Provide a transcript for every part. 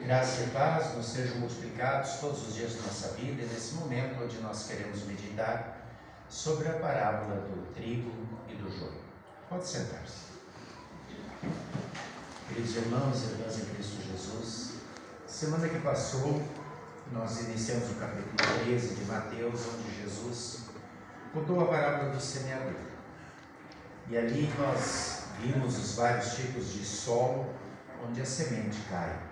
Graça e paz nos sejam multiplicados todos os dias da nossa vida, e nesse momento onde nós queremos meditar sobre a parábola do trigo e do joio. Pode sentar-se. Queridos irmãos e irmãs em Cristo Jesus, semana que passou nós iniciamos o capítulo 13 de Mateus, onde Jesus contou a parábola do semeador. E ali nós vimos os vários tipos de solo onde a semente cai.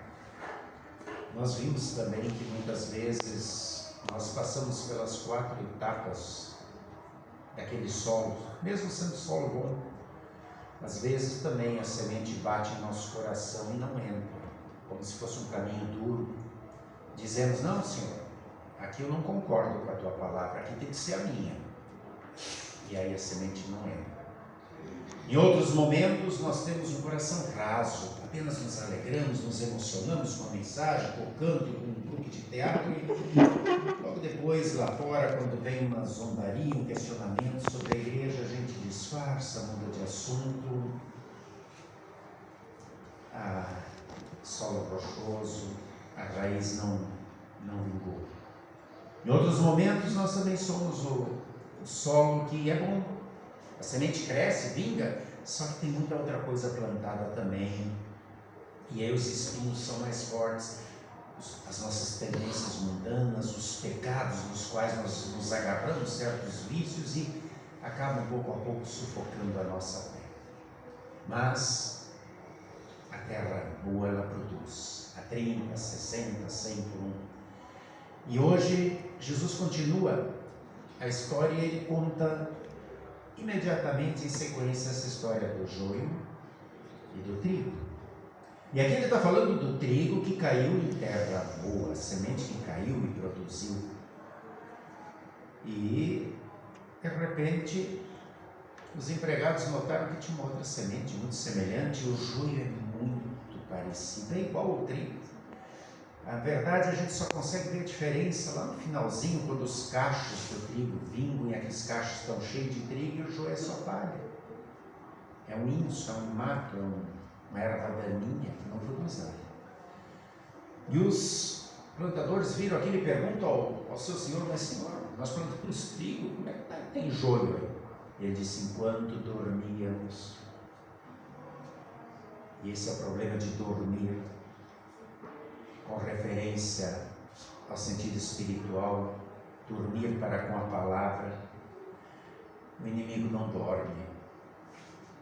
Nós vimos também que muitas vezes nós passamos pelas 4 etapas daquele solo, mesmo sendo solo bom. Às vezes também a semente bate em nosso coração e não entra, como se fosse um caminho duro. Dizemos: não, Senhor, aqui eu não concordo com a tua palavra, aqui tem que ser a minha. E aí a semente não entra. Em outros momentos nós temos um coração raso, apenas nos alegramos, nos emocionamos com a mensagem, com o canto, com um truque de teatro, e logo depois, lá fora, quando vem uma zombaria, um questionamento sobre a igreja, a gente disfarça, muda de assunto. Solo rochoso, a raiz não vingou. Em outros momentos nós também somos o solo que é bom. A semente cresce, vinga, só que tem muita outra coisa plantada também. E aí os espinhos são mais fortes, as nossas tendências mundanas, os pecados nos quais nós nos agarramos, certos vícios, e acabam pouco a pouco sufocando a nossa fé. Mas a terra boa, ela produz a 30, 60, 100 por 1. E hoje Jesus continua a história e ele conta imediatamente em sequência essa história do joio e do trigo. E aqui ele está falando do trigo que caiu em terra boa, a semente que caiu e produziu. E de repente os empregados notaram que tinha uma outra semente muito semelhante, e o joio é muito parecido, é igual ao trigo. Na verdade, a gente só consegue ver a diferença lá no finalzinho, quando os cachos do trigo vingam e aqueles cachos estão cheios de trigo, e o joio é só palha. É um inso, é um mato, é uma erva daninha que não produz nada. E os plantadores viram aquilo e perguntam ao seu senhor: mas senhor, nós plantamos trigo, como é que tem joio aí? Ele disse: enquanto dormíamos. E esse é o problema de dormir, com referência ao sentido espiritual, dormir para com a palavra. O inimigo não dorme.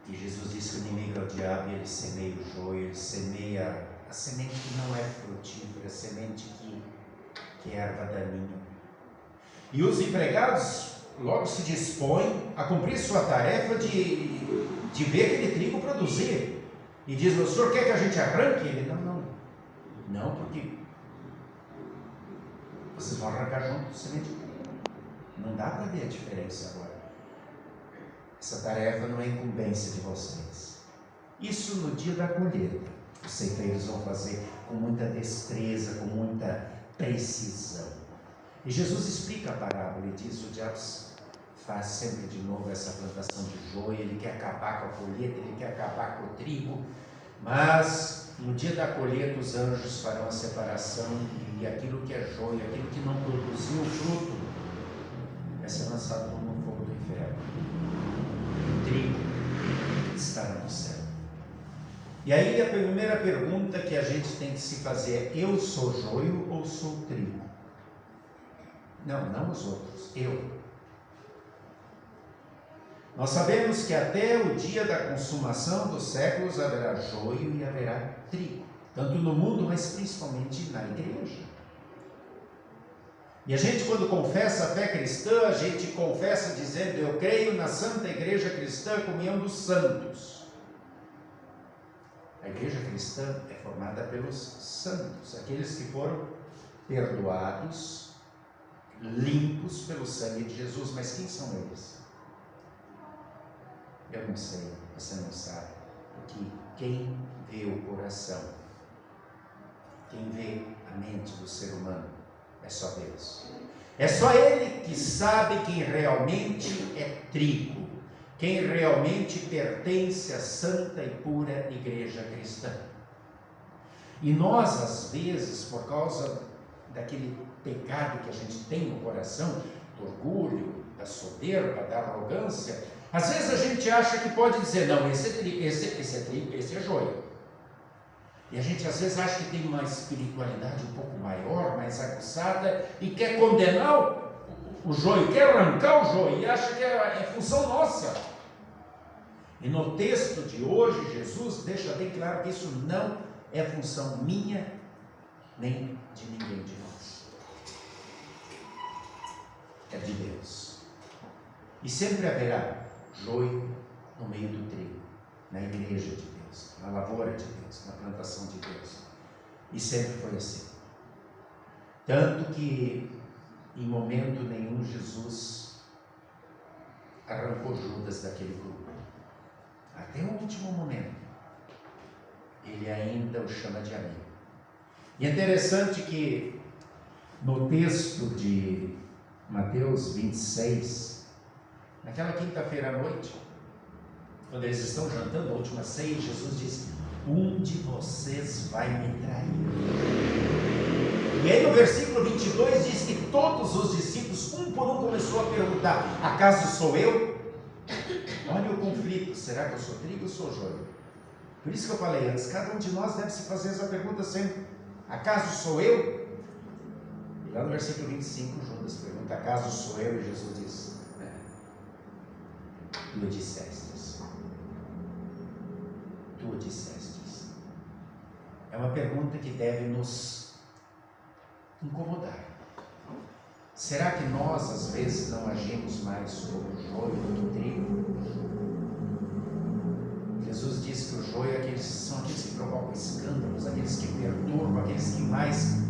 E Jesus disse que o inimigo é o diabo, e ele semeia o joio, ele semeia a semente que não é frutífera, a semente que é erva daninha. E os empregados logo se dispõem a cumprir sua tarefa de ver aquele trigo produzir. E diz: o senhor quer que a gente arranque? Ele: não, porque vocês vão arrancar junto de semente. Não dá para ver a diferença agora. Essa tarefa não é incumbência de vocês. Isso no dia da colheita, os ceifeiros vão fazer com muita destreza, com muita precisão. E Jesus explica a parábola e diz: o diabo faz sempre de novo essa plantação de joio, ele quer acabar com a colheita, ele quer acabar com o trigo, mas no dia da colheita os anjos farão a separação, e aquilo que é joio, aquilo que não produziu fruto, vai ser lançado no fogo do inferno. O trigo estará no céu. E aí a primeira pergunta que a gente tem que se fazer é: eu sou joio ou sou trigo? Não os outros, eu. Nós sabemos que até o dia da consumação dos séculos haverá joio e haverá trigo, tanto no mundo, mas principalmente na igreja. E a gente, quando confessa a fé cristã, a gente confessa dizendo: eu creio na Santa Igreja Cristã, comunhão dos santos. A igreja cristã é formada pelos santos, aqueles que foram perdoados, limpos pelo sangue de Jesus. Mas quem são eles? Eu não sei, você não sabe, porque quem vê o coração, quem vê a mente do ser humano, é só Deus. É só Ele que sabe quem realmente é trigo, quem realmente pertence à santa e pura igreja cristã. E nós, às vezes, por causa daquele pecado que a gente tem no coração, do orgulho, da soberba, da arrogância, às vezes a gente acha que pode dizer, não, esse é trigo, esse é joio. E a gente às vezes acha que tem uma espiritualidade um pouco maior, mais aguçada, e quer condenar o joio, quer arrancar o joio, e acha que é função nossa. E no texto de hoje, Jesus deixa bem claro que isso não é função minha, nem de ninguém de nós. É de Deus. E sempre haverá joio no meio do trigo, na igreja de Deus, na lavoura de Deus, na plantação de Deus. E sempre foi assim. Tanto que, em momento nenhum, Jesus arrancou Judas daquele grupo. Até o último momento, ele ainda o chama de amigo. E é interessante que no texto de Mateus 26, naquela quinta-feira à noite, quando eles estão jantando a última ceia, Jesus diz: um de vocês vai me trair. E aí no versículo 22 diz que todos os discípulos, um por um, começou a perguntar: acaso sou eu? Olha o conflito, será que eu sou trigo ou sou joio? Por isso que eu falei antes, cada um de nós deve se fazer essa pergunta sempre: acaso sou eu? E lá no versículo 25, Judas pergunta: acaso sou eu? E Jesus diz: tu o dissestes. Tu o dissestes. É uma pergunta que deve nos incomodar. Será que nós, às vezes, não agimos mais como o joio do que trigo? Jesus diz que o joio são aqueles que provocam escândalos, aqueles que perturbam, aqueles que mais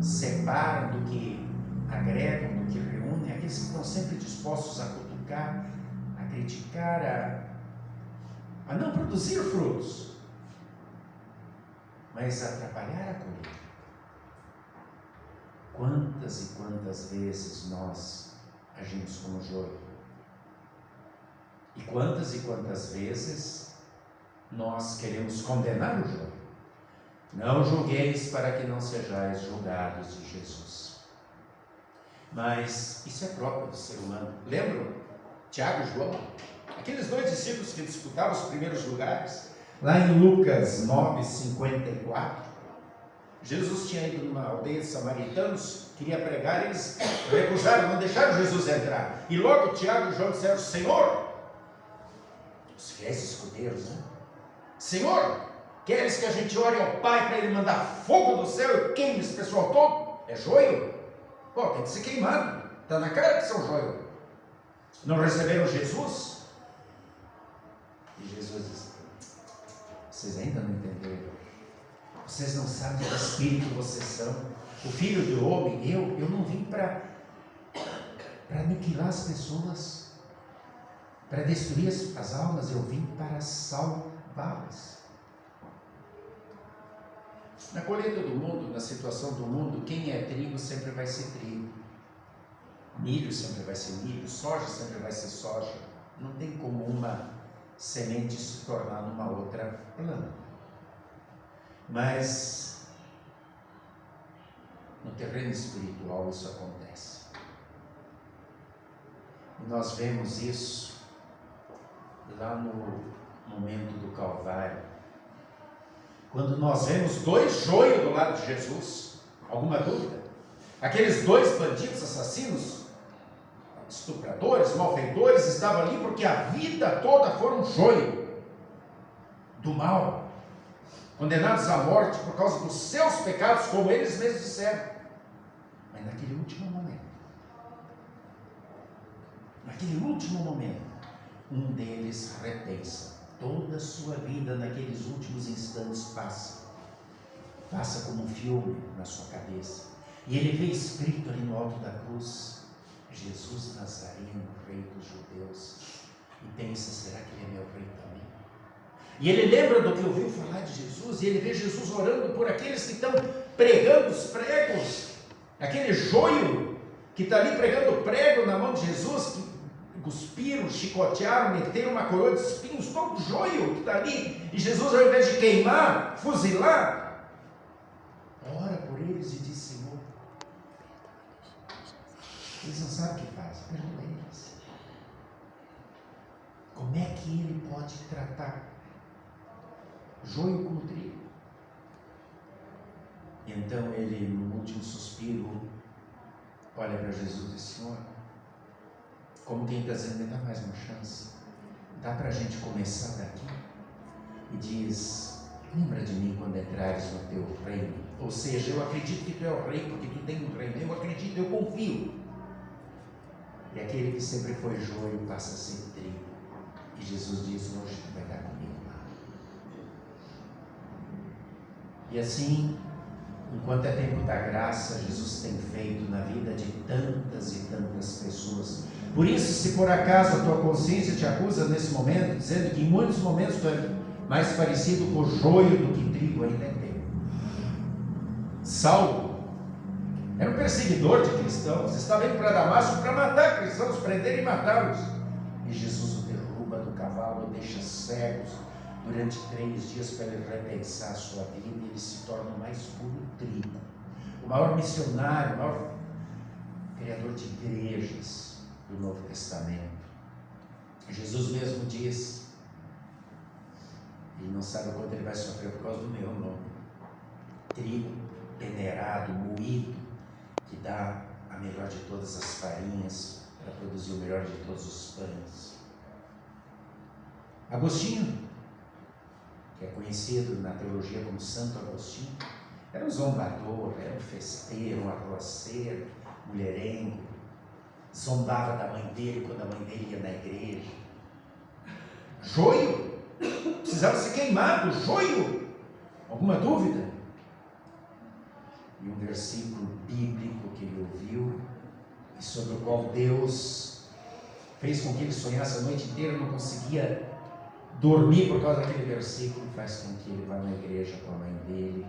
separam do que agregam, do que reúnem, aqueles que estão sempre dispostos a cutucar, a criticar, a não produzir frutos, mas a atrapalhar a colheita. Quantas e quantas vezes nós agimos como joio? E quantas vezes nós queremos condenar o joio? Não julgueis para que não sejais julgados de Jesus. Mas isso é próprio do ser humano. Lembram? Tiago e João, aqueles dois discípulos que disputavam os primeiros lugares, lá em Lucas 9:54, Jesus tinha ido numa aldeia de samaritanos, queria pregar, eles recusaram, não deixaram Jesus entrar. E logo Tiago e João disseram: Senhor, os fiéis escudeiros, né? Senhor, queres que a gente ore ao Pai para Ele mandar fogo do céu e queime esse pessoal todo? É joio? Pô, tem que ser queimado. Está na cara que são joio. Não receberam Jesus? E Jesus disse: vocês ainda não entenderam. Vocês não sabem de que espírito vocês são. O Filho do Homem, eu não vim para aniquilar as pessoas, para destruir as almas, eu vim para salvá-las. Na colheita do mundo, na situação do mundo, quem é trigo sempre vai ser trigo, milho sempre vai ser milho, soja sempre vai ser soja. Não tem como uma semente se tornar numa outra planta. Mas no terreno espiritual isso acontece. E nós vemos isso lá no momento do Calvário, quando nós vemos dois joios do lado de Jesus. Alguma dúvida? Aqueles dois bandidos assassinos, estupradores, malfeitores, estavam ali porque a vida toda foram joio do mal, condenados à morte por causa dos seus pecados, como eles mesmos disseram. Mas naquele último momento, um deles repensa. Toda a sua vida naqueles últimos instantes passa como um filme na sua cabeça. E ele vê escrito ali no alto da cruz: Jesus Nazareno, Rei dos Judeus. E pensa: será que ele é meu rei também? E ele lembra do que ouviu falar de Jesus, e ele vê Jesus orando por aqueles que estão pregando os pregos, aquele joio que está ali pregando prego na mão de Jesus, que cuspiram, chicotearam, meteram uma coroa de espinhos, todo o joio que está ali, e Jesus, ao invés de queimar, fuzilar, eles e disse: Senhor, eles não sabem o que fazem, perdoa eles. Como é que ele pode tratar joio como trigo? E então ele, no último suspiro, olha para Jesus e diz: Senhor, como quem está dizendo, me dá mais uma chance, dá para a gente começar daqui? E diz: lembra de mim quando entrares no teu reino. Ou seja, eu acredito que tu é o rei, porque tu tem um reino. Eu acredito, eu confio. E aquele que sempre foi joio passa a ser trigo. E Jesus diz: hoje tu vai estar comigo lá. E assim, enquanto é tempo da graça, Jesus tem feito na vida de tantas e tantas pessoas. Por isso, se por acaso a tua consciência te acusa nesse momento, dizendo que em muitos momentos tu é mais parecido com joio do que trigo, ainda é tempo. Saulo era um perseguidor de cristãos, estava indo para Damasco para matar cristãos, prender e matá-los. E Jesus o derruba do cavalo, o deixa cegos durante 3 dias para ele repensar a sua vida, e ele se torna o mais puro trigo, o maior missionário, o maior criador de igrejas do Novo Testamento. Jesus mesmo diz: ele não sabe o quanto ele vai sofrer por causa do meu nome. Trigo peneirado, moído, que dá a melhor de todas as farinhas para produzir o melhor de todos os pães. Agostinho, que é conhecido na teologia como Santo Agostinho, era um zombador, era um festeiro, um arruaceiro, mulherengo, zombava da mãe dele quando a mãe dele ia na igreja. Joio, precisava ser queimado, joio. Alguma dúvida? E um versículo bíblico que ele ouviu, e sobre o qual Deus fez com que ele sonhasse a noite inteira, não conseguia dormir por causa daquele versículo, faz com que ele vá na igreja com a mãe dele,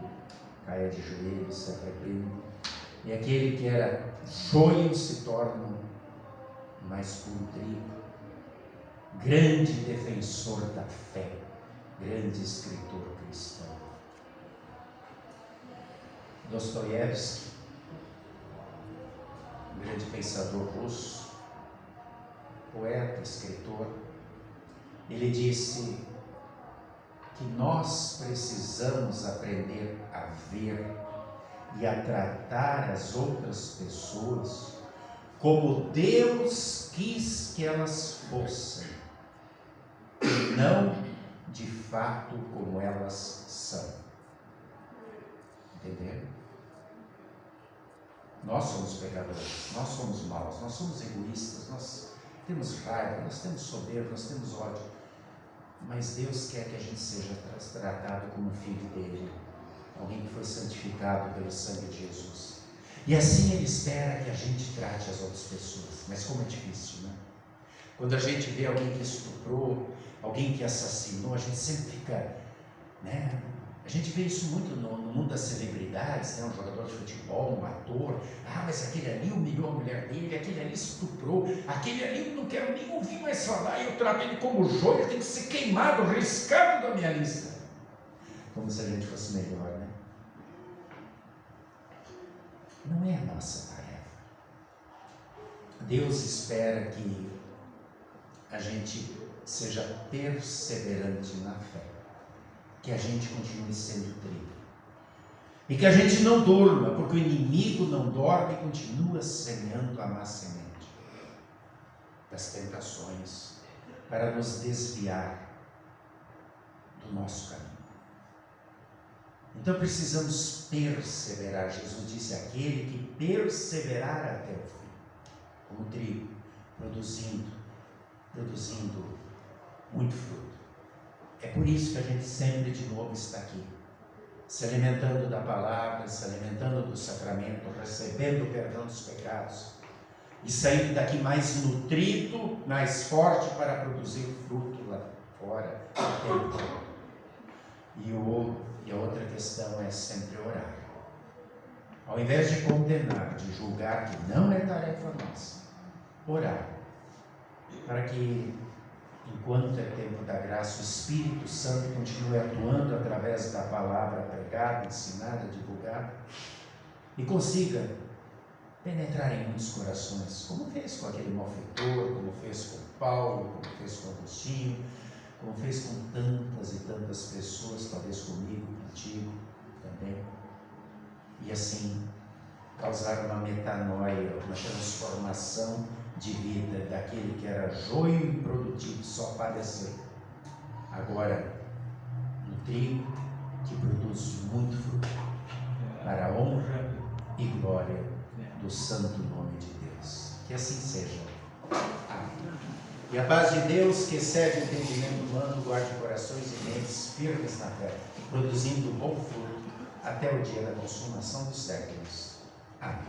caia de joelhos, se arrependa, e aquele que era joio se torna mais puro trigo. Grande defensor da fé, grande escritor cristão. Dostoiévski, um grande pensador russo, poeta, escritor, ele disse que nós precisamos aprender a ver e a tratar as outras pessoas como Deus quis que elas fossem, e não de fato como elas são. Entenderam? Nós somos pecadores, nós somos maus, nós somos egoístas, nós temos raiva, nós temos soberba, nós temos ódio, mas Deus quer que a gente seja tratado como filho dele, alguém que foi santificado pelo sangue de Jesus. E assim ele espera que a gente trate as outras pessoas. Mas como é difícil, né? Quando a gente vê alguém que estuprou, alguém que assassinou, a gente sempre fica, né? A gente vê isso muito no mundo das celebridades, né? Um jogador de futebol, um ator. Ah, mas aquele ali humilhou a mulher dele, aquele ali estuprou, aquele ali não quero nem ouvir mais falar, eu trato ele como joio, ele tem que ser queimado, riscado da minha lista. Como se a gente fosse melhor, né? Não é a nossa tarefa. Deus espera que a gente seja perseverante na fé, que a gente continue sendo trigo, e que a gente não durma, porque o inimigo não dorme e continua semeando a má semente das tentações para nos desviar do nosso caminho. Então precisamos perseverar. Jesus disse: aquele que perseverar até o fim, como trigo, produzindo muito fruto. É por isso que a gente sempre de novo está aqui, se alimentando da palavra, se alimentando do sacramento, recebendo o perdão dos pecados e saindo daqui mais nutrido, mais forte para produzir fruto lá fora. E a outra questão é sempre orar. Ao invés de condenar, de julgar, que não é tarefa nossa, orar, para que, enquanto é tempo da graça, o Espírito Santo continue atuando através da palavra pregada, ensinada, divulgada, e consiga penetrar em muitos corações, como fez com aquele malfeitor, como fez com Paulo, como fez com Agostinho, como fez com tantas e tantas pessoas, talvez comigo, contigo também, e assim causar uma metanoia, uma transformação de vida daquele que era joio improdutivo, só padeceu. Agora, no trigo que produz muito fruto, para a honra e glória do santo nome de Deus. Que assim seja. Amém. E a paz de Deus, que excede o entendimento humano, guarde corações e mentes firmes na fé, produzindo bom fruto até o dia da consumação dos séculos. Amém.